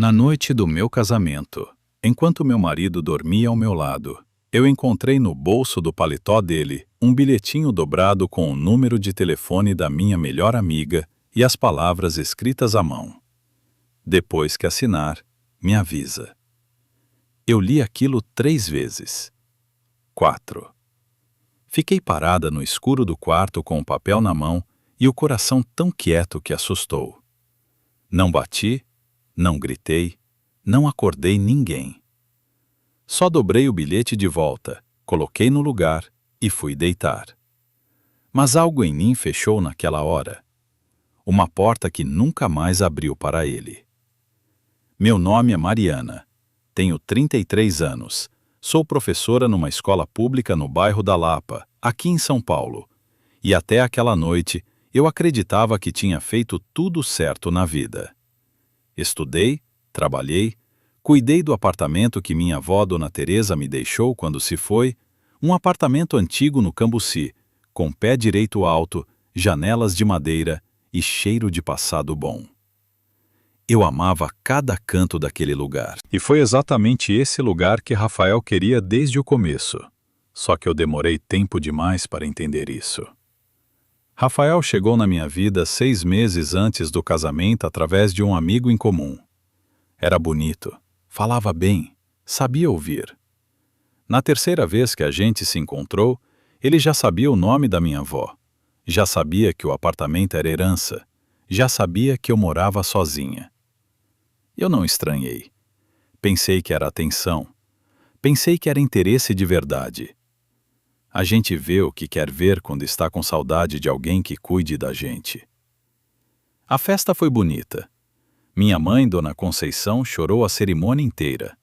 Na noite do meu casamento, enquanto meu marido dormia ao meu lado, eu encontrei no bolso do paletó dele um bilhetinho dobrado com o número de telefone da minha melhor amiga e as palavras escritas à mão. Depois que assinar, me avisa. Eu li aquilo 3 vezes. 4. Fiquei parada no escuro do quarto com o papel na mão e o coração tão quieto que assustou. Não bati, não gritei, não acordei ninguém. Só dobrei o bilhete de volta, coloquei no lugar e fui deitar. Mas algo em mim fechou naquela hora. Uma porta que nunca mais abriu para ele. Meu nome é Mariana. Tenho 33 anos. Sou professora numa escola pública no bairro da Lapa, aqui em São Paulo. E até aquela noite, eu acreditava que tinha feito tudo certo na vida. Estudei, trabalhei, cuidei do apartamento que minha avó Dona Teresa me deixou quando se foi, um apartamento antigo no Cambuci, com pé direito alto, janelas de madeira e cheiro de passado bom. Eu amava cada canto daquele lugar. E foi exatamente esse lugar que Rafael queria desde o começo. Só que eu demorei tempo demais para entender isso. Rafael chegou na minha vida 6 meses antes do casamento através de um amigo em comum. Era bonito, falava bem, sabia ouvir. Na terceira vez que a gente se encontrou, ele já sabia o nome da minha avó, já sabia que o apartamento era herança, já sabia que eu morava sozinha. Eu não estranhei. Pensei que era atenção. Pensei que era interesse de verdade. A gente vê o que quer ver quando está com saudade de alguém que cuide da gente. A festa foi bonita. Minha mãe, Dona Conceição, chorou a cerimônia inteira.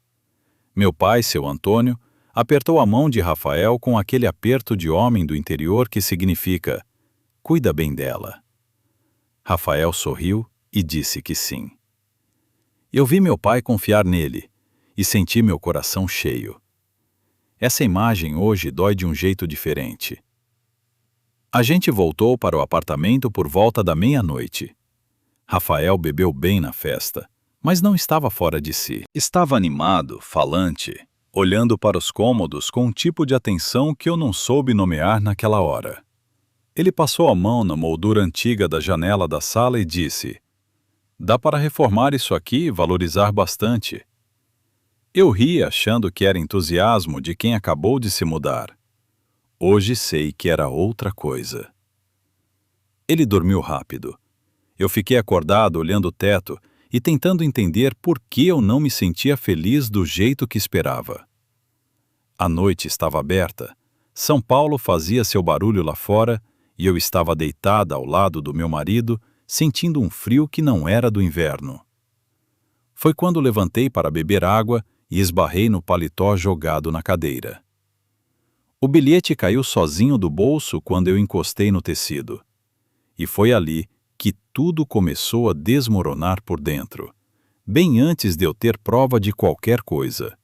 Meu pai, seu Antônio, apertou a mão de Rafael com aquele aperto de homem do interior que significa: cuida bem dela. Rafael sorriu e disse que sim. Eu vi meu pai confiar nele e senti meu coração cheio. Essa imagem hoje dói de um jeito diferente. A gente voltou para o apartamento por volta da meia-noite. Rafael bebeu bem na festa, mas não estava fora de si. Estava animado, falante, olhando para os cômodos com um tipo de atenção que eu não soube nomear naquela hora. Ele passou a mão na moldura antiga da janela da sala e disse: dá para reformar isso aqui e valorizar bastante. Eu ri achando que era entusiasmo de quem acabou de se mudar. Hoje sei que era outra coisa. Ele dormiu rápido. Eu fiquei acordado olhando o teto e tentando entender por que eu não me sentia feliz do jeito que esperava. A noite estava aberta, São Paulo fazia seu barulho lá fora e eu estava deitada ao lado do meu marido, sentindo um frio que não era do inverno. Foi quando levantei para beber água e esbarrei no paletó jogado na cadeira. O bilhete caiu sozinho do bolso quando eu encostei no tecido. E foi ali que tudo começou a desmoronar por dentro, bem antes de eu ter prova de qualquer coisa.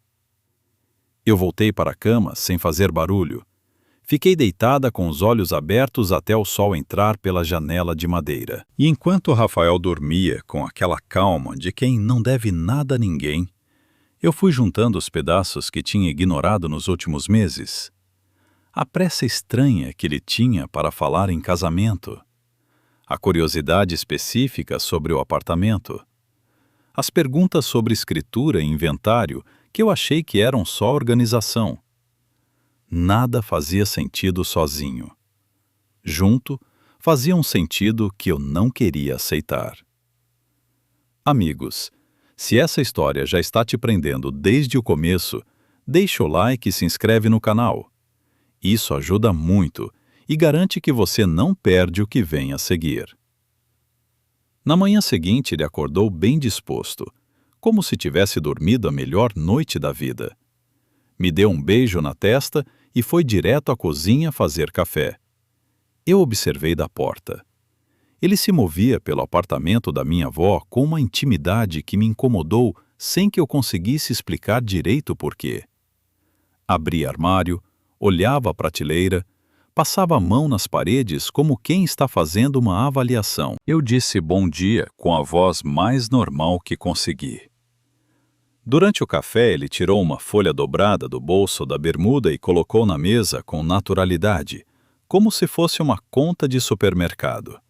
Eu voltei para a cama sem fazer barulho. Fiquei deitada com os olhos abertos até o sol entrar pela janela de madeira. E enquanto Rafael dormia com aquela calma de quem não deve nada a ninguém, eu fui juntando os pedaços que tinha ignorado nos últimos meses. A pressa estranha que ele tinha para falar em casamento. A curiosidade específica sobre o apartamento. As perguntas sobre escritura e inventário que eu achei que eram só organização. Nada fazia sentido sozinho. Junto, fazia um sentido que eu não queria aceitar. Amigos, se essa história já está te prendendo desde o começo, deixa o like e se inscreve no canal. Isso ajuda muito e garante que você não perde o que vem a seguir. Na manhã seguinte, ele acordou bem disposto, como se tivesse dormido a melhor noite da vida. Me deu um beijo na testa e foi direto à cozinha fazer café. Eu observei da porta. Ele se movia pelo apartamento da minha avó com uma intimidade que me incomodou sem que eu conseguisse explicar direito o porquê. Abria armário, olhava a prateleira, passava a mão nas paredes como quem está fazendo uma avaliação. Eu disse bom dia com a voz mais normal que consegui. Durante o café, ele tirou uma folha dobrada do bolso da bermuda e colocou na mesa com naturalidade, como se fosse uma conta de supermercado.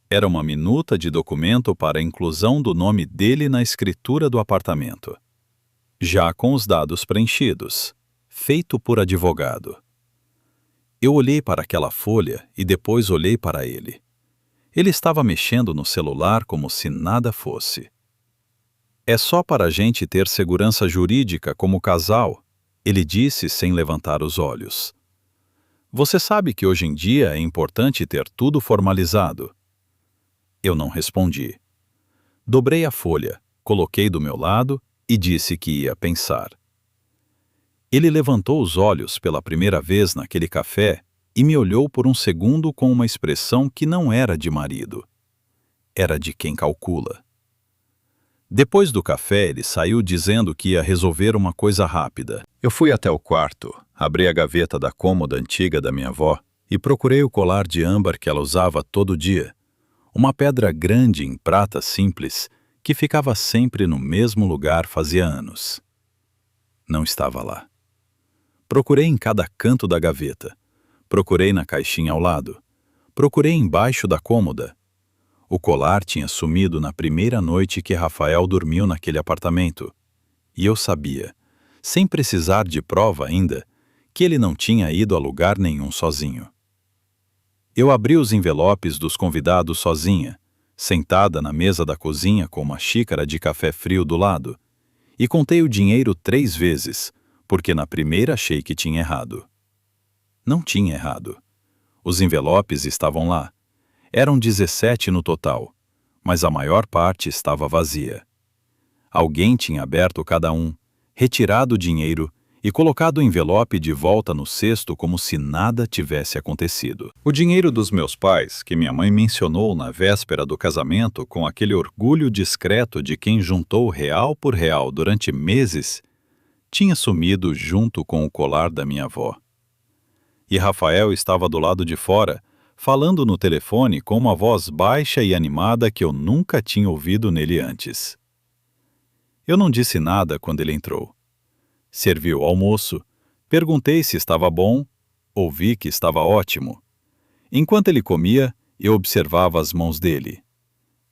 Era uma minuta de documento para a inclusão do nome dele na escritura do apartamento. Já com os dados preenchidos, feito por advogado. Eu olhei para aquela folha e depois olhei para ele. Ele estava mexendo no celular como se nada fosse. É só para a gente ter segurança jurídica como casal, ele disse sem levantar os olhos. Você sabe que hoje em dia é importante ter tudo formalizado. Eu não respondi. Dobrei a folha, coloquei do meu lado e disse que ia pensar. Ele levantou os olhos pela primeira vez naquele café e me olhou por um segundo com uma expressão que não era de marido. Era de quem calcula. Depois do café, ele saiu dizendo que ia resolver uma coisa rápida. Eu fui até o quarto, abri a gaveta da cômoda antiga da minha avó e procurei o colar de âmbar que ela usava todo dia. Uma pedra grande em prata simples que ficava sempre no mesmo lugar fazia anos. Não estava lá. Procurei em cada canto da gaveta. Procurei na caixinha ao lado. Procurei embaixo da cômoda. O colar tinha sumido na primeira noite que Rafael dormiu naquele apartamento. E eu sabia, sem precisar de prova ainda, que ele não tinha ido a lugar nenhum sozinho. Eu abri os envelopes dos convidados sozinha, sentada na mesa da cozinha com uma xícara de café frio do lado, e contei o dinheiro 3 vezes, porque na primeira achei que tinha errado. Não tinha errado. Os envelopes estavam lá. Eram 17 no total, mas a maior parte estava vazia. Alguém tinha aberto cada um, retirado o dinheiro e colocado o envelope de volta no cesto como se nada tivesse acontecido. O dinheiro dos meus pais, que minha mãe mencionou na véspera do casamento com aquele orgulho discreto de quem juntou real por real durante meses, tinha sumido junto com o colar da minha avó. E Rafael estava do lado de fora, falando no telefone com uma voz baixa e animada que eu nunca tinha ouvido nele antes. Eu não disse nada quando ele entrou. Serviu o almoço, perguntei se estava bom, ouvi que estava ótimo. Enquanto ele comia, eu observava as mãos dele.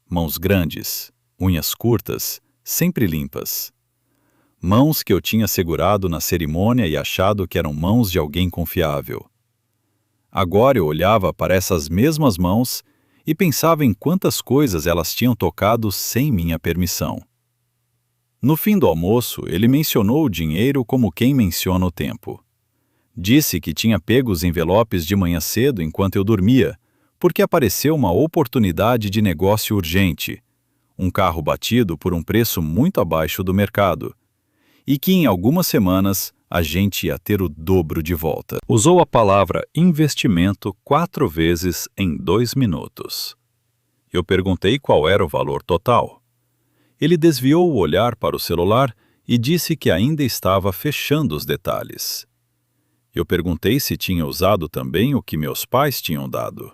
Mãos grandes, unhas curtas, sempre limpas. Mãos que eu tinha segurado na cerimônia e achado que eram mãos de alguém confiável. Agora eu olhava para essas mesmas mãos e pensava em quantas coisas elas tinham tocado sem minha permissão. No fim do almoço, ele mencionou o dinheiro como quem menciona o tempo. Disse que tinha pego os envelopes de manhã cedo enquanto eu dormia, porque apareceu uma oportunidade de negócio urgente, um carro batido por um preço muito abaixo do mercado, e que em algumas semanas a gente ia ter o dobro de volta. Usou a palavra investimento 4 vezes em 2 minutos. Eu perguntei qual era o valor total. Ele desviou o olhar para o celular e disse que ainda estava fechando os detalhes. Eu perguntei se tinha usado também o que meus pais tinham dado.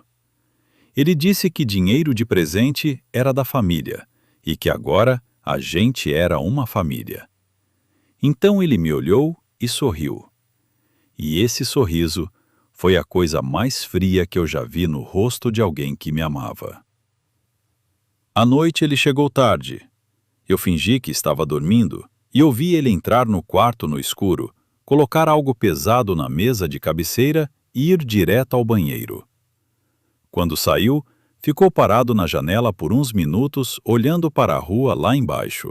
Ele disse que dinheiro de presente era da família e que agora a gente era uma família. Então ele me olhou e sorriu. E esse sorriso foi a coisa mais fria que eu já vi no rosto de alguém que me amava. À noite ele chegou tarde. Eu fingi que estava dormindo e ouvi ele entrar no quarto no escuro, colocar algo pesado na mesa de cabeceira e ir direto ao banheiro. Quando saiu, ficou parado na janela por uns minutos olhando para a rua lá embaixo.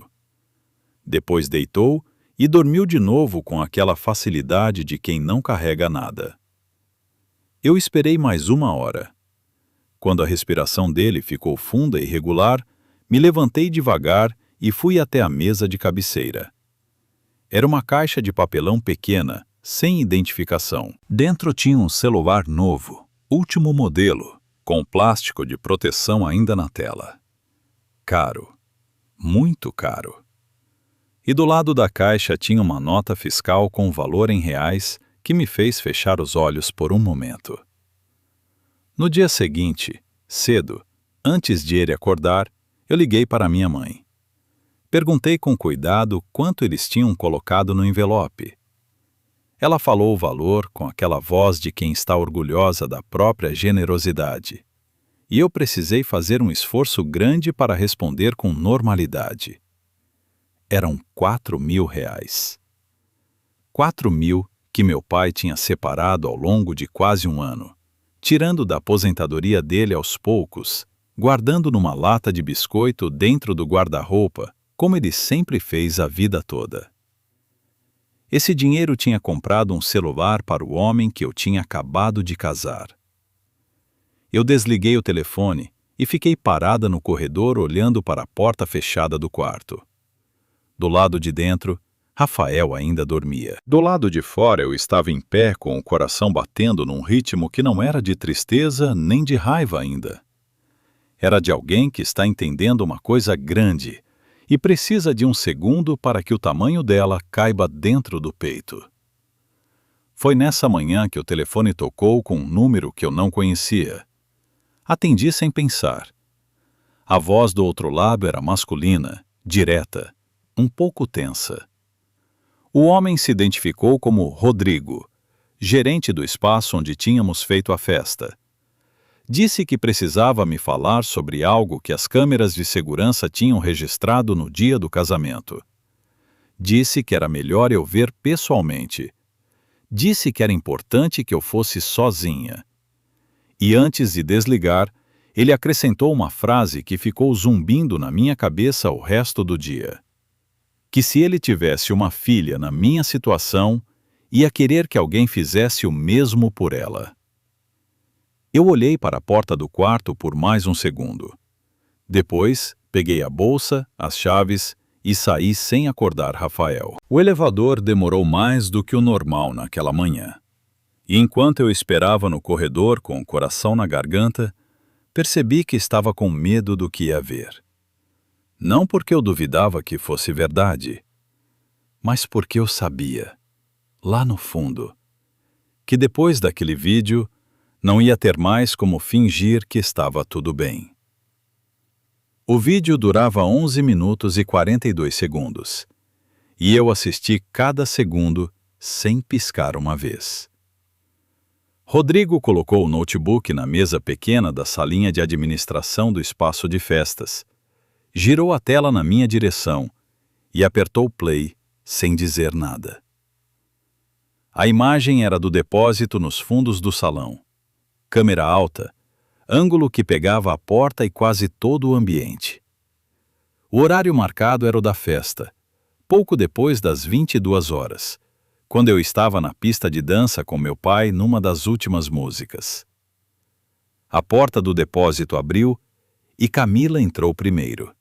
Depois deitou e dormiu de novo com aquela facilidade de quem não carrega nada. Eu esperei mais 1 hora. Quando a respiração dele ficou funda e regular, me levantei devagar e fui até a mesa de cabeceira. Era uma caixa de papelão pequena, sem identificação. Dentro tinha um celular novo, último modelo, com plástico de proteção ainda na tela. Caro. Muito caro. E do lado da caixa tinha uma nota fiscal com valor em reais que me fez fechar os olhos por um momento. No dia seguinte, cedo, antes de ele acordar, eu liguei para minha mãe. Perguntei com cuidado quanto eles tinham colocado no envelope. Ela falou o valor com aquela voz de quem está orgulhosa da própria generosidade. E eu precisei fazer um esforço grande para responder com normalidade. Eram R$ 4.000. 4.000 que meu pai tinha separado ao longo de quase um ano, tirando da aposentadoria dele aos poucos, guardando numa lata de biscoito dentro do guarda-roupa, como ele sempre fez a vida toda. Esse dinheiro tinha comprado um celular para o homem que eu tinha acabado de casar. Eu desliguei o telefone e fiquei parada no corredor olhando para a porta fechada do quarto. Do lado de dentro, Rafael ainda dormia. Do lado de fora eu estava em pé com o coração batendo num ritmo que não era de tristeza nem de raiva ainda. Era de alguém que está entendendo uma coisa grande e precisa de um segundo para que o tamanho dela caiba dentro do peito. Foi nessa manhã que o telefone tocou com um número que eu não conhecia. Atendi sem pensar. A voz do outro lado era masculina, direta, um pouco tensa. O homem se identificou como Rodrigo, gerente do espaço onde tínhamos feito a festa. Disse que precisava me falar sobre algo que as câmeras de segurança tinham registrado no dia do casamento. Disse que era melhor eu ver pessoalmente. Disse que era importante que eu fosse sozinha. E antes de desligar, ele acrescentou uma frase que ficou zumbindo na minha cabeça o resto do dia. Que se ele tivesse uma filha na minha situação, ia querer que alguém fizesse o mesmo por ela. Eu olhei para a porta do quarto por mais um segundo. Depois, peguei a bolsa, as chaves e saí sem acordar Rafael. O elevador demorou mais do que o normal naquela manhã. E enquanto eu esperava no corredor com o coração na garganta, percebi que estava com medo do que ia ver. Não porque eu duvidava que fosse verdade, mas porque eu sabia, lá no fundo, que depois daquele vídeo não ia ter mais como fingir que estava tudo bem. O vídeo durava 11 minutos e 42 segundos, e eu assisti cada segundo sem piscar uma vez. Rodrigo colocou o notebook na mesa pequena da salinha de administração do espaço de festas, girou a tela na minha direção e apertou play sem dizer nada. A imagem era do depósito nos fundos do salão. Câmera alta, ângulo que pegava a porta e quase todo o ambiente. O horário marcado era o da festa, pouco depois das 22 horas, quando eu estava na pista de dança com meu pai numa das últimas músicas. A porta do depósito abriu e Camila entrou primeiro.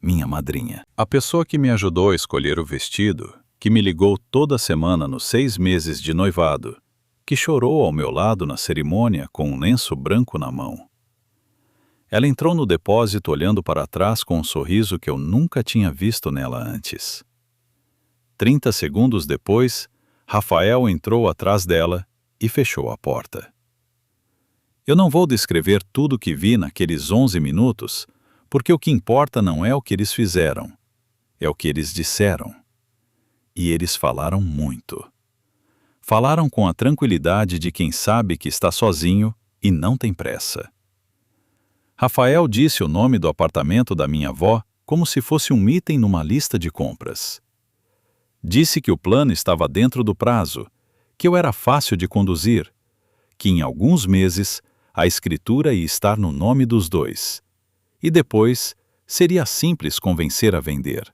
Minha madrinha. A pessoa que me ajudou a escolher o vestido, que me ligou toda semana nos 6 meses de noivado, que chorou ao meu lado na cerimônia com um lenço branco na mão. Ela entrou no depósito olhando para trás com um sorriso que eu nunca tinha visto nela antes. 30 segundos depois, Rafael entrou atrás dela e fechou a porta. Eu não vou descrever tudo o que vi naqueles 11 minutos, porque o que importa não é o que eles fizeram, é o que eles disseram. E eles falaram muito. Falaram com a tranquilidade de quem sabe que está sozinho e não tem pressa. Rafael disse o nome do apartamento da minha avó como se fosse um item numa lista de compras. Disse que o plano estava dentro do prazo, que eu era fácil de conduzir, que em alguns meses a escritura ia estar no nome dos dois, e depois seria simples convencer a vender.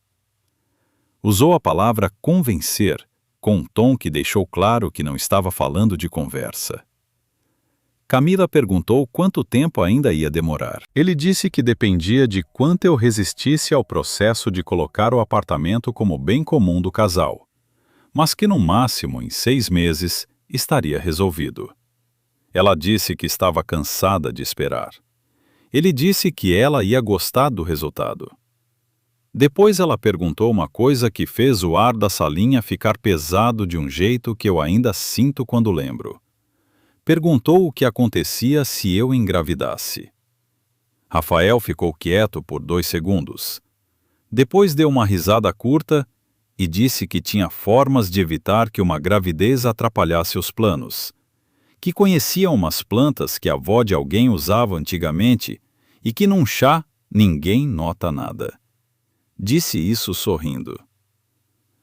Usou a palavra convencer, com um tom que deixou claro que não estava falando de conversa. Camila perguntou quanto tempo ainda ia demorar. Ele disse que dependia de quanto eu resistisse ao processo de colocar o apartamento como bem comum do casal, mas que no máximo em 6 meses estaria resolvido. Ela disse que estava cansada de esperar. Ele disse que ela ia gostar do resultado. Depois ela perguntou uma coisa que fez o ar da salinha ficar pesado de um jeito que eu ainda sinto quando lembro. Perguntou o que acontecia se eu engravidasse. Rafael ficou quieto por 2 segundos. Depois deu uma risada curta e disse que tinha formas de evitar que uma gravidez atrapalhasse os planos, que conhecia umas plantas que a avó de alguém usava antigamente e que num chá ninguém nota nada. Disse isso sorrindo.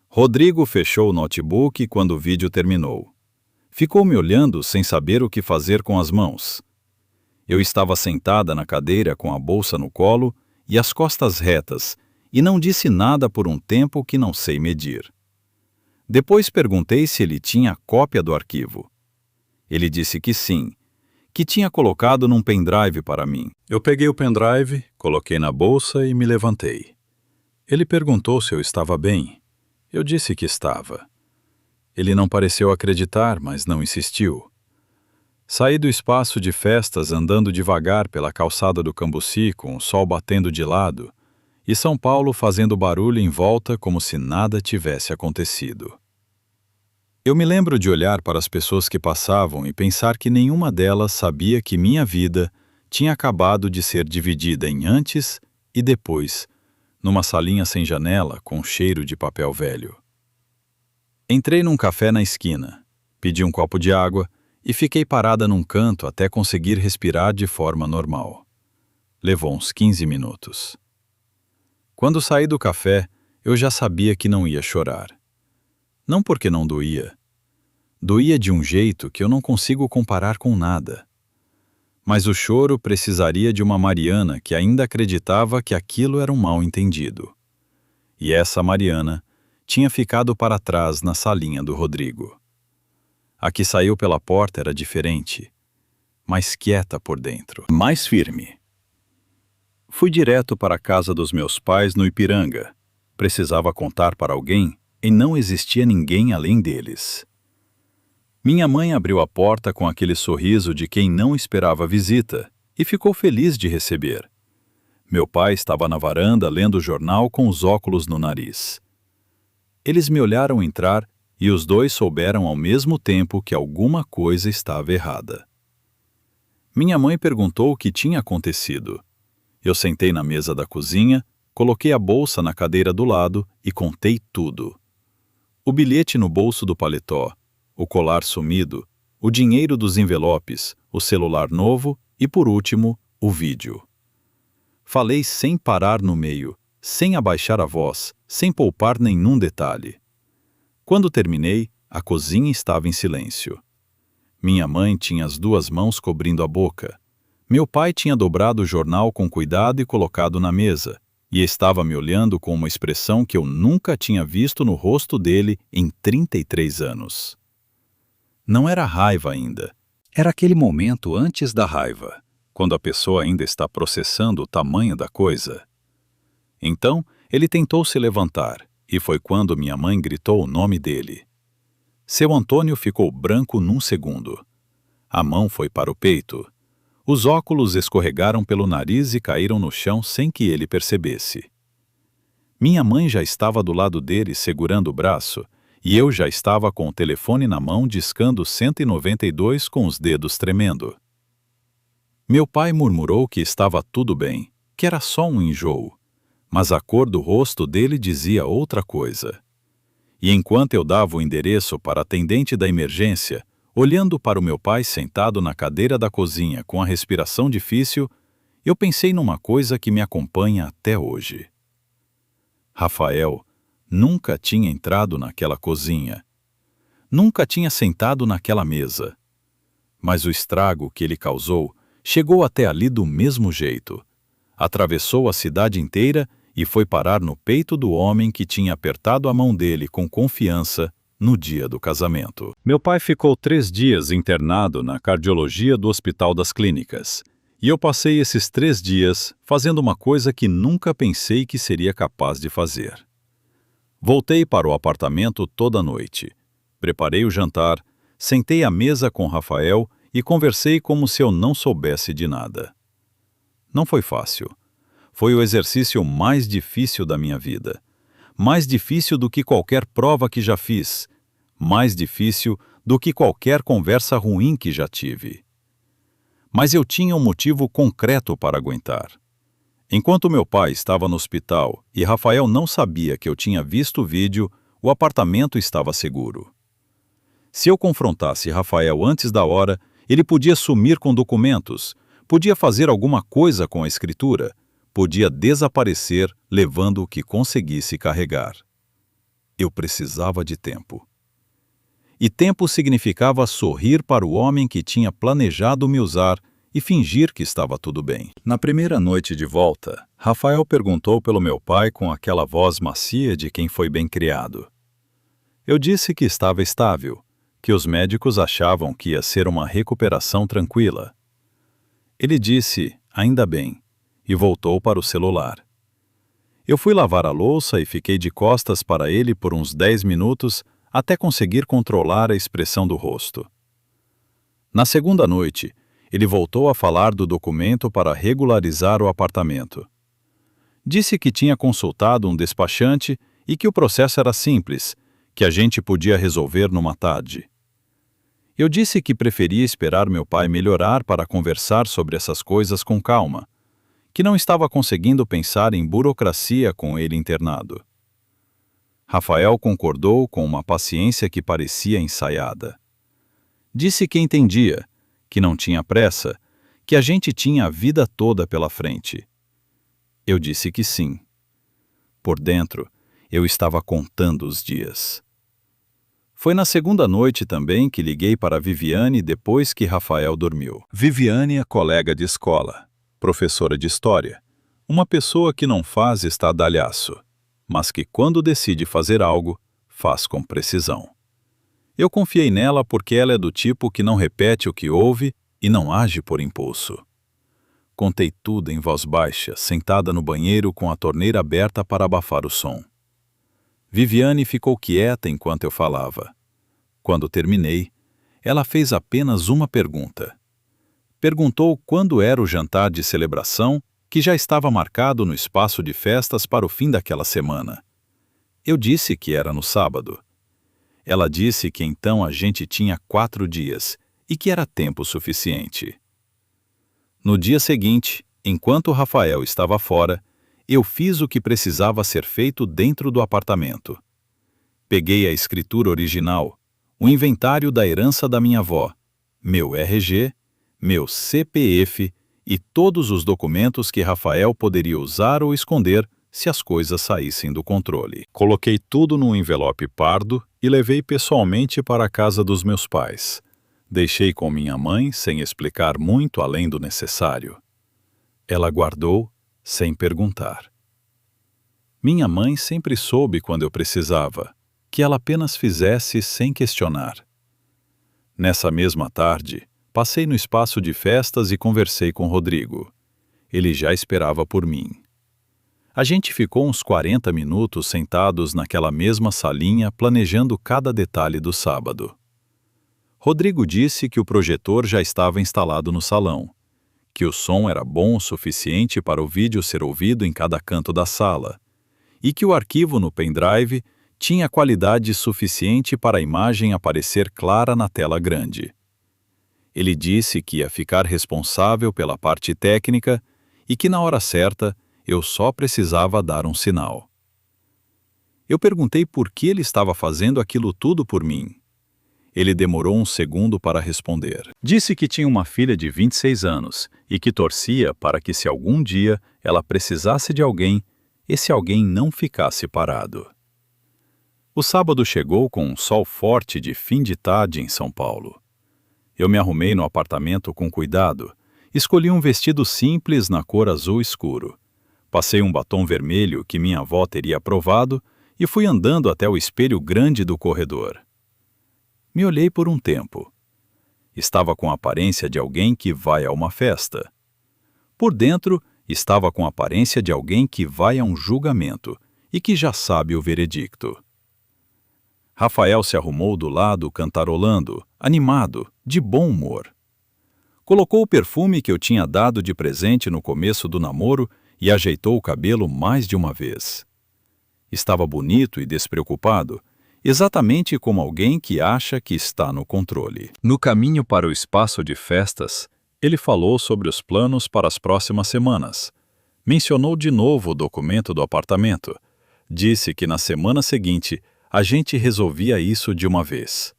Rodrigo fechou o notebook quando o vídeo terminou. Ficou me olhando sem saber o que fazer com as mãos. Eu estava sentada na cadeira com a bolsa no colo e as costas retas, e não disse nada por um tempo que não sei medir. Depois perguntei se ele tinha cópia do arquivo. Ele disse que sim, que tinha colocado num pendrive para mim. Eu peguei o pendrive, coloquei na bolsa e me levantei. Ele perguntou se eu estava bem. Eu disse que estava. Ele não pareceu acreditar, mas não insistiu. Saí do espaço de festas andando devagar pela calçada do Cambuci com o sol batendo de lado e São Paulo fazendo barulho em volta como se nada tivesse acontecido. Eu me lembro de olhar para as pessoas que passavam e pensar que nenhuma delas sabia que minha vida tinha acabado de ser dividida em antes e depois, numa salinha sem janela com cheiro de papel velho. Entrei num café na esquina, pedi um copo de água e fiquei parada num canto até conseguir respirar de forma normal. Levou uns 15 minutos. Quando saí do café, eu já sabia que não ia chorar. Não porque não doía. Doía de um jeito que eu não consigo comparar com nada. Mas o choro precisaria de uma Mariana que ainda acreditava que aquilo era um mal-entendido. E essa Mariana tinha ficado para trás na salinha do Rodrigo. A que saiu pela porta era diferente, mais quieta por dentro, mais firme. Fui direto para a casa dos meus pais no Ipiranga. Precisava contar para alguém e não existia ninguém além deles. Minha mãe abriu a porta com aquele sorriso de quem não esperava a visita e ficou feliz de receber. Meu pai estava na varanda lendo o jornal com os óculos no nariz. Eles me olharam entrar e os dois souberam ao mesmo tempo que alguma coisa estava errada. Minha mãe perguntou o que tinha acontecido. Eu sentei na mesa da cozinha, coloquei a bolsa na cadeira do lado e contei tudo. O bilhete no bolso do paletó, o colar sumido, o dinheiro dos envelopes, o celular novo e, por último, o vídeo. Falei sem parar no meio, sem abaixar a voz, sem poupar nenhum detalhe. Quando terminei, a cozinha estava em silêncio. Minha mãe tinha as duas mãos cobrindo a boca. Meu pai tinha dobrado o jornal com cuidado e colocado na mesa, e estava me olhando com uma expressão que eu nunca tinha visto no rosto dele em 33 anos. Não era raiva ainda. Era aquele momento antes da raiva, quando a pessoa ainda está processando o tamanho da coisa. Então, ele tentou se levantar, e foi quando minha mãe gritou o nome dele. Seu Antônio ficou branco num segundo. A mão foi para o peito. Os óculos escorregaram pelo nariz e caíram no chão sem que ele percebesse. Minha mãe já estava do lado dele segurando o braço, e eu já estava com o telefone na mão discando 192 com os dedos tremendo. Meu pai murmurou que estava tudo bem, que era só um enjoo, mas a cor do rosto dele dizia outra coisa. E enquanto eu dava o endereço para a atendente da emergência, olhando para o meu pai sentado na cadeira da cozinha com a respiração difícil, eu pensei numa coisa que me acompanha até hoje. Rafael nunca tinha entrado naquela cozinha. Nunca tinha sentado naquela mesa. Mas o estrago que ele causou chegou até ali do mesmo jeito. Atravessou a cidade inteira e foi parar no peito do homem que tinha apertado a mão dele com confiança no dia do casamento. Meu pai ficou 3 dias internado na cardiologia do Hospital das Clínicas. E eu passei esses 3 dias fazendo uma coisa que nunca pensei que seria capaz de fazer. Voltei para o apartamento toda noite. Preparei o jantar, sentei à mesa com Rafael e conversei como se eu não soubesse de nada. Não foi fácil. Foi o exercício mais difícil da minha vida. Mais difícil do que qualquer prova que já fiz. Mais difícil do que qualquer conversa ruim que já tive. Mas eu tinha um motivo concreto para aguentar. Enquanto meu pai estava no hospital e Rafael não sabia que eu tinha visto o vídeo, o apartamento estava seguro. Se eu confrontasse Rafael antes da hora, ele podia sumir com documentos, podia fazer alguma coisa com a escritura, podia desaparecer levando o que conseguisse carregar. Eu precisava de tempo. E tempo significava sorrir para o homem que tinha planejado me usar e fingir que estava tudo bem. Na primeira noite de volta, Rafael perguntou pelo meu pai com aquela voz macia de quem foi bem criado. Eu disse que estava estável, que os médicos achavam que ia ser uma recuperação tranquila. Ele disse, ainda bem, e voltou para o celular. Eu fui lavar a louça e fiquei de costas para ele por uns 10 minutos até conseguir controlar a expressão do rosto. Na segunda noite, ele voltou a falar do documento para regularizar o apartamento. Disse que tinha consultado um despachante e que o processo era simples, que a gente podia resolver numa tarde. Eu disse que preferia esperar meu pai melhorar para conversar sobre essas coisas com calma, que não estava conseguindo pensar em burocracia com ele internado. Rafael concordou com uma paciência que parecia ensaiada. Disse que entendia, que não tinha pressa, que a gente tinha a vida toda pela frente. Eu disse que sim. Por dentro, eu estava contando os dias. Foi na segunda noite também que liguei para Viviane depois que Rafael dormiu. Viviane é colega de escola, professora de história, uma pessoa que não faz estardalhaço, mas que quando decide fazer algo, faz com precisão. Eu confiei nela porque ela é do tipo que não repete o que ouve e não age por impulso. Contei tudo em voz baixa, sentada no banheiro com a torneira aberta para abafar o som. Viviane ficou quieta enquanto eu falava. Quando terminei, ela fez apenas uma pergunta. Perguntou quando era o jantar de celebração que já estava marcado no espaço de festas para o fim daquela semana. Eu disse que era no sábado. Ela disse que então a gente tinha 4 dias e que era tempo suficiente. No dia seguinte, enquanto Rafael estava fora, eu fiz o que precisava ser feito dentro do apartamento. Peguei a escritura original, o inventário da herança da minha avó, meu RG, meu CPF e todos os documentos que Rafael poderia usar ou esconder se as coisas saíssem do controle. Coloquei tudo num envelope pardo e levei pessoalmente para a casa dos meus pais. Deixei com minha mãe sem explicar muito além do necessário. Ela guardou sem perguntar. Minha mãe sempre soube quando eu precisava, que ela apenas fizesse sem questionar. Nessa mesma tarde, passei no espaço de festas e conversei com Rodrigo. Ele já esperava por mim. A gente ficou uns 40 minutos sentados naquela mesma salinha planejando cada detalhe do sábado. Rodrigo disse que o projetor já estava instalado no salão, que o som era bom o suficiente para o vídeo ser ouvido em cada canto da sala, e que o arquivo no pendrive tinha qualidade suficiente para a imagem aparecer clara na tela grande. Ele disse que ia ficar responsável pela parte técnica e que na hora certa eu só precisava dar um sinal. Eu perguntei por que ele estava fazendo aquilo tudo por mim. Ele demorou um segundo para responder. Disse que tinha uma filha de 26 anos e que torcia para que se algum dia ela precisasse de alguém, esse alguém não ficasse parado. O sábado chegou com um sol forte de fim de tarde em São Paulo. Eu me arrumei no apartamento com cuidado, escolhi um vestido simples na cor azul escuro. Passei um batom vermelho que minha avó teria aprovado e fui andando até o espelho grande do corredor. Me olhei por um tempo. Estava com a aparência de alguém que vai a uma festa. Por dentro, estava com a aparência de alguém que vai a um julgamento e que já sabe o veredicto. Rafael se arrumou do lado cantarolando, animado, de bom humor. Colocou o perfume que eu tinha dado de presente no começo do namoro e ajeitou o cabelo mais de uma vez. Estava bonito e despreocupado, exatamente como alguém que acha que está no controle. No caminho para o espaço de festas, ele falou sobre os planos para as próximas semanas. Mencionou de novo o documento do apartamento. Disse que na semana seguinte a gente resolvia isso de uma vez.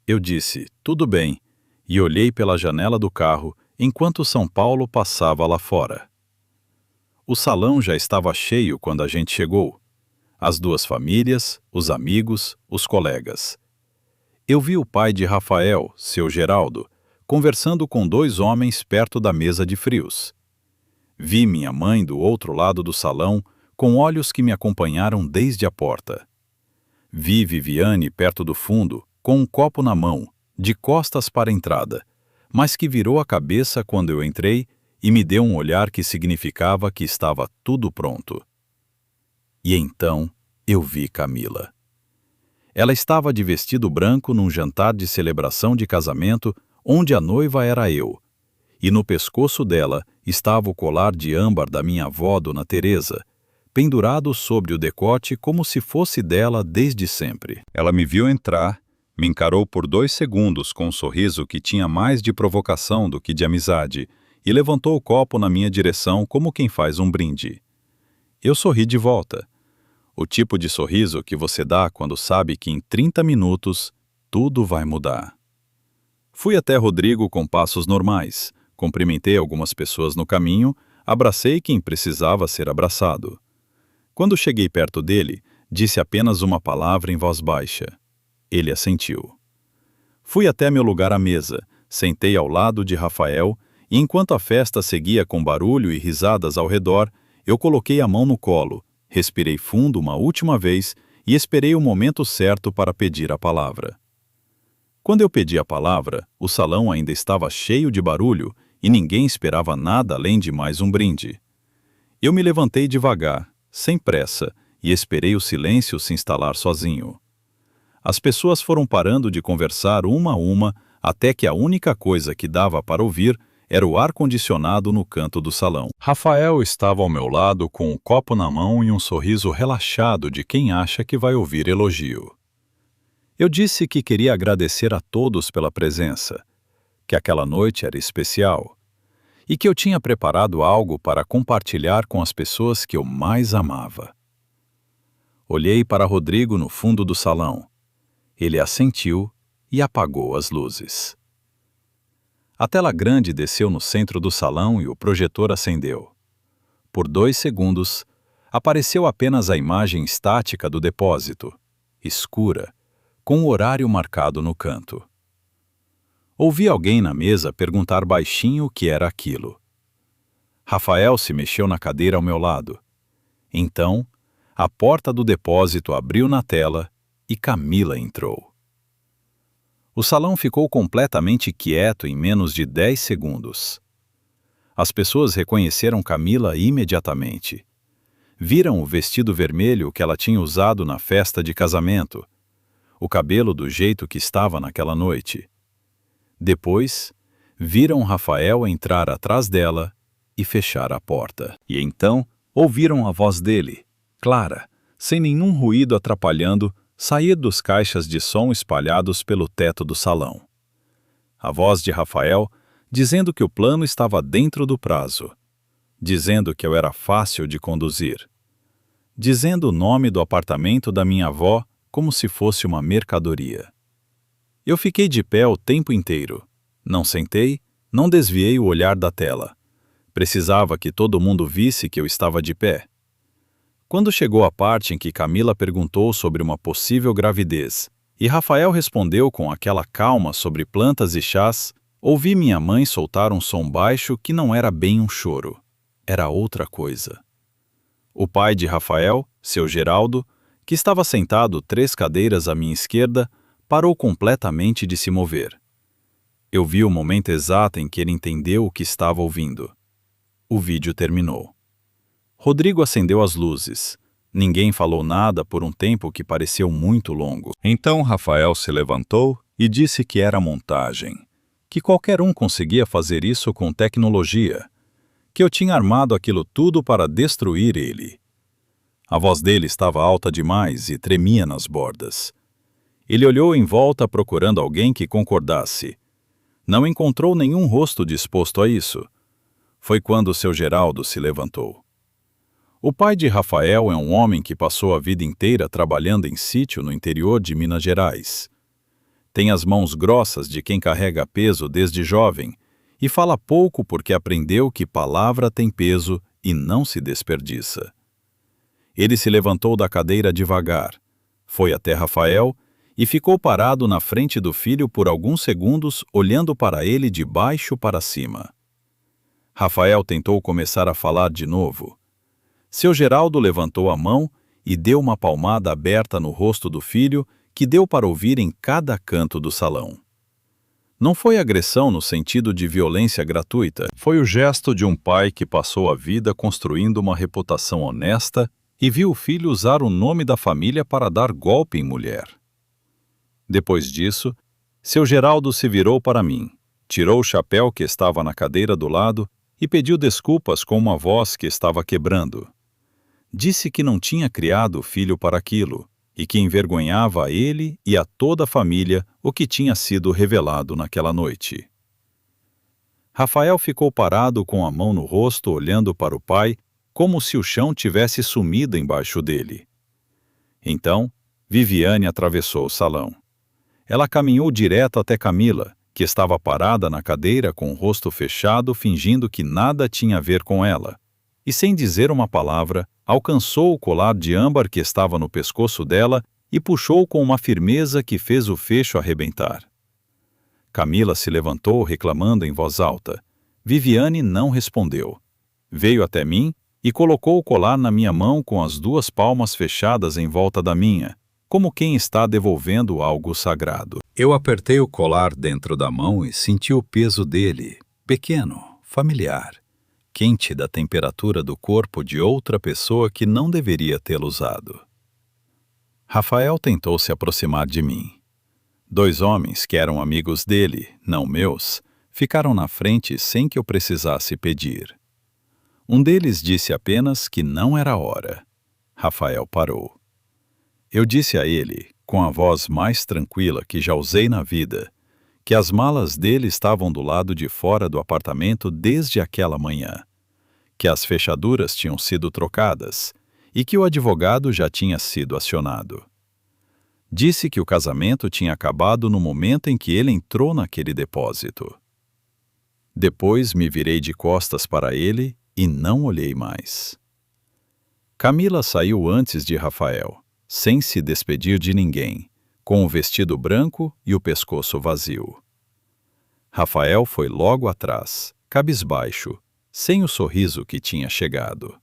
Eu disse, tudo bem, e olhei pela janela do carro enquanto São Paulo passava lá fora. O salão já estava cheio quando a gente chegou. As duas famílias, os amigos, os colegas. Eu vi o pai de Rafael, seu Geraldo, conversando com dois homens perto da mesa de frios. Vi minha mãe do outro lado do salão, com olhos que me acompanharam desde a porta. Vi Viviane perto do fundo, com um copo na mão, de costas para a entrada, mas que virou a cabeça quando eu entrei e me deu um olhar que significava que estava tudo pronto. E então eu vi Camila. Ela estava de vestido branco num jantar de celebração de casamento onde a noiva era eu, e no pescoço dela estava o colar de âmbar da minha avó, Dona Teresa, pendurado sobre o decote como se fosse dela desde sempre. Ela me viu entrar, me encarou por 2 segundos com um sorriso que tinha mais de provocação do que de amizade e levantou o copo na minha direção como quem faz um brinde. Eu sorri de volta. O tipo de sorriso que você dá quando sabe que em 30 minutos tudo vai mudar. Fui até Rodrigo com passos normais, cumprimentei algumas pessoas no caminho, abracei quem precisava ser abraçado. Quando cheguei perto dele, disse apenas uma palavra em voz baixa. Ele assentiu. Fui até meu lugar à mesa, sentei ao lado de Rafael e enquanto a festa seguia com barulho e risadas ao redor, eu coloquei a mão no colo, respirei fundo uma última vez e esperei o momento certo para pedir a palavra. Quando eu pedi a palavra, o salão ainda estava cheio de barulho e ninguém esperava nada além de mais um brinde. Eu me levantei devagar, sem pressa, e esperei o silêncio se instalar sozinho. As pessoas foram parando de conversar uma a uma, até que a única coisa que dava para ouvir era o ar-condicionado no canto do salão. Rafael estava ao meu lado com um copo na mão e um sorriso relaxado de quem acha que vai ouvir elogio. Eu disse que queria agradecer a todos pela presença, que aquela noite era especial e que eu tinha preparado algo para compartilhar com as pessoas que eu mais amava. Olhei para Rodrigo no fundo do salão. Ele assentiu e apagou as luzes. A tela grande desceu no centro do salão e o projetor acendeu. Por 2 segundos, apareceu apenas a imagem estática do depósito, escura, com o horário marcado no canto. Ouvi alguém na mesa perguntar baixinho o que era aquilo. Rafael se mexeu na cadeira ao meu lado. Então, a porta do depósito abriu na tela e Camila entrou. O salão ficou completamente quieto em menos de 10 segundos. As pessoas reconheceram Camila imediatamente. Viram o vestido vermelho que ela tinha usado na festa de casamento, o cabelo do jeito que estava naquela noite. Depois, viram Rafael entrar atrás dela e fechar a porta. E então, ouviram a voz dele, clara, sem nenhum ruído atrapalhando, sair dos caixas de som espalhados pelo teto do salão. A voz de Rafael dizendo que o plano estava dentro do prazo, dizendo que eu era fácil de conduzir, dizendo o nome do apartamento da minha avó como se fosse uma mercadoria. Eu fiquei de pé o tempo inteiro. Não sentei, não desviei o olhar da tela. Precisava que todo mundo visse que eu estava de pé. Quando chegou a parte em que Camila perguntou sobre uma possível gravidez, e Rafael respondeu com aquela calma sobre plantas e chás, ouvi minha mãe soltar um som baixo que não era bem um choro. Era outra coisa. O pai de Rafael, seu Geraldo, que estava sentado 3 cadeiras à minha esquerda, parou completamente de se mover. Eu vi o momento exato em que ele entendeu o que estava ouvindo. O vídeo terminou. Rodrigo acendeu as luzes. Ninguém falou nada por um tempo que pareceu muito longo. Então Rafael se levantou e disse que era montagem, que qualquer um conseguia fazer isso com tecnologia, que eu tinha armado aquilo tudo para destruir ele. A voz dele estava alta demais e tremia nas bordas. Ele olhou em volta procurando alguém que concordasse. Não encontrou nenhum rosto disposto a isso. Foi quando seu Geraldo se levantou. O pai de Rafael é um homem que passou a vida inteira trabalhando em sítio no interior de Minas Gerais. Tem as mãos grossas de quem carrega peso desde jovem e fala pouco porque aprendeu que palavra tem peso e não se desperdiça. Ele se levantou da cadeira devagar, foi até Rafael e ficou parado na frente do filho por alguns segundos, olhando para ele de baixo para cima. Rafael tentou começar a falar de novo. Seu Geraldo levantou a mão e deu uma palmada aberta no rosto do filho, que deu para ouvir em cada canto do salão. Não foi agressão no sentido de violência gratuita, foi o gesto de um pai que passou a vida construindo uma reputação honesta e viu o filho usar o nome da família para dar golpe em mulher. Depois disso, seu Geraldo se virou para mim, tirou o chapéu que estava na cadeira do lado e pediu desculpas com uma voz que estava quebrando. Disse que não tinha criado o filho para aquilo e que envergonhava a ele e a toda a família o que tinha sido revelado naquela noite. Rafael ficou parado com a mão no rosto olhando para o pai como se o chão tivesse sumido embaixo dele. Então, Viviane atravessou o salão. Ela caminhou direto até Camila, que estava parada na cadeira com o rosto fechado, fingindo que nada tinha a ver com ela, e sem dizer uma palavra, alcançou o colar de âmbar que estava no pescoço dela e puxou com uma firmeza que fez o fecho arrebentar. Camila se levantou reclamando em voz alta. Viviane não respondeu. Veio até mim e colocou o colar na minha mão com as duas palmas fechadas em volta da minha, como quem está devolvendo algo sagrado. Eu apertei o colar dentro da mão e senti o peso dele, pequeno, familiar, quente da temperatura do corpo de outra pessoa que não deveria tê-lo usado. Rafael tentou se aproximar de mim. Dois homens que eram amigos dele, não meus, ficaram na frente sem que eu precisasse pedir. Um deles disse apenas que não era hora. Rafael parou. Eu disse a ele, com a voz mais tranquila que já usei na vida, que as malas dele estavam do lado de fora do apartamento desde aquela manhã, que as fechaduras tinham sido trocadas e que o advogado já tinha sido acionado. Disse que o casamento tinha acabado no momento em que ele entrou naquele depósito. Depois me virei de costas para ele e não olhei mais. Camila saiu antes de Rafael, sem se despedir de ninguém, com o vestido branco e o pescoço vazio. Rafael foi logo atrás, cabisbaixo, sem o sorriso que tinha chegado.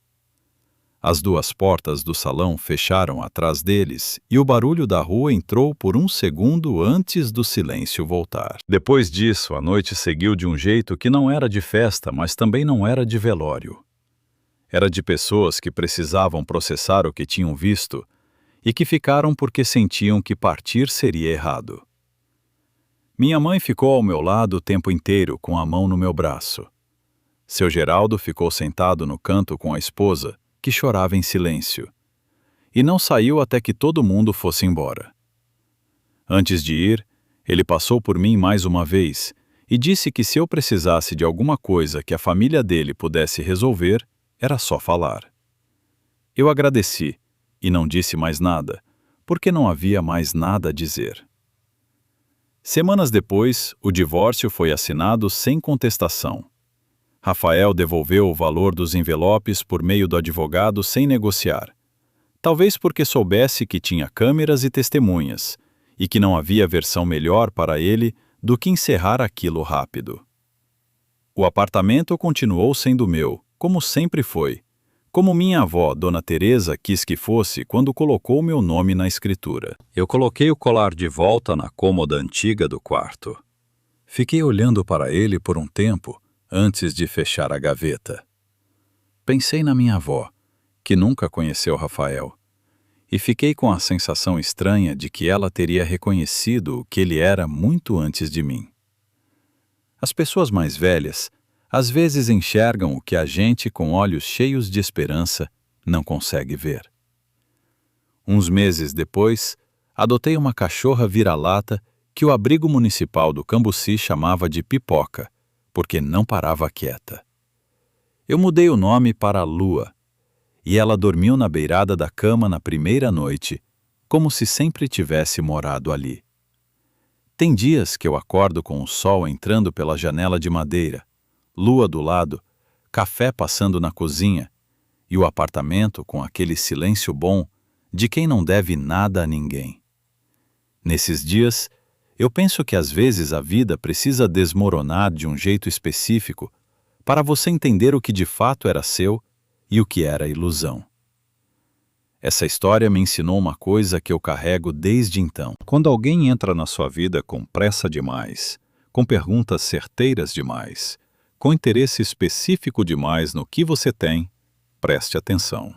As duas portas do salão fecharam atrás deles e o barulho da rua entrou por um segundo antes do silêncio voltar. Depois disso, a noite seguiu de um jeito que não era de festa, mas também não era de velório. Era de pessoas que precisavam processar o que tinham visto e que ficaram porque sentiam que partir seria errado. Minha mãe ficou ao meu lado o tempo inteiro com a mão no meu braço. Seu Geraldo ficou sentado no canto com a esposa, que chorava em silêncio, e não saiu até que todo mundo fosse embora. Antes de ir, ele passou por mim mais uma vez e disse que se eu precisasse de alguma coisa que a família dele pudesse resolver, era só falar. Eu agradeci e não disse mais nada, porque não havia mais nada a dizer. Semanas depois, o divórcio foi assinado sem contestação. Rafael devolveu o valor dos envelopes por meio do advogado sem negociar, talvez porque soubesse que tinha câmeras e testemunhas, e que não havia versão melhor para ele do que encerrar aquilo rápido. O apartamento continuou sendo meu, como sempre foi, como minha avó, Dona Teresa, quis que fosse quando colocou meu nome na escritura. Eu coloquei o colar de volta na cômoda antiga do quarto. Fiquei olhando para ele por um tempo, antes de fechar a gaveta. Pensei na minha avó, que nunca conheceu Rafael, e fiquei com a sensação estranha de que ela teria reconhecido o que ele era muito antes de mim. As pessoas mais velhas às vezes enxergam o que a gente com olhos cheios de esperança não consegue ver. Uns meses depois, adotei uma cachorra vira-lata que o abrigo municipal do Cambuci chamava de Pipoca, porque não parava quieta. Eu mudei o nome para Lua, e ela dormiu na beirada da cama na primeira noite, como se sempre tivesse morado ali. Tem dias que eu acordo com o sol entrando pela janela de madeira, Lua do lado, café passando na cozinha, e o apartamento com aquele silêncio bom de quem não deve nada a ninguém. Nesses dias, eu penso que às vezes a vida precisa desmoronar de um jeito específico para você entender o que de fato era seu e o que era ilusão. Essa história me ensinou uma coisa que eu carrego desde então. Quando alguém entra na sua vida com pressa demais, com perguntas certeiras demais, com interesse específico demais no que você tem, preste atenção.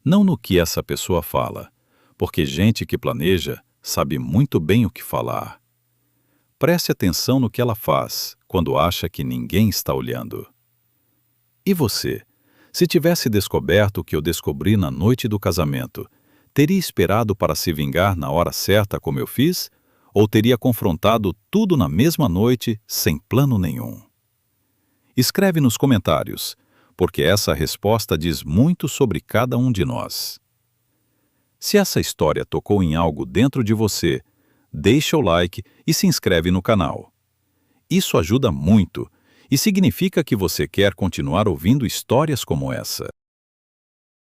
Não no que essa pessoa fala, porque gente que planeja sabe muito bem o que falar. Preste atenção no que ela faz quando acha que ninguém está olhando. E você, se tivesse descoberto o que eu descobri na noite do casamento, teria esperado para se vingar na hora certa como eu fiz? Ou teria confrontado tudo na mesma noite, sem plano nenhum? Escreve nos comentários, porque essa resposta diz muito sobre cada um de nós. Se essa história tocou em algo dentro de você, deixa o like e se inscreve no canal. Isso ajuda muito e significa que você quer continuar ouvindo histórias como essa.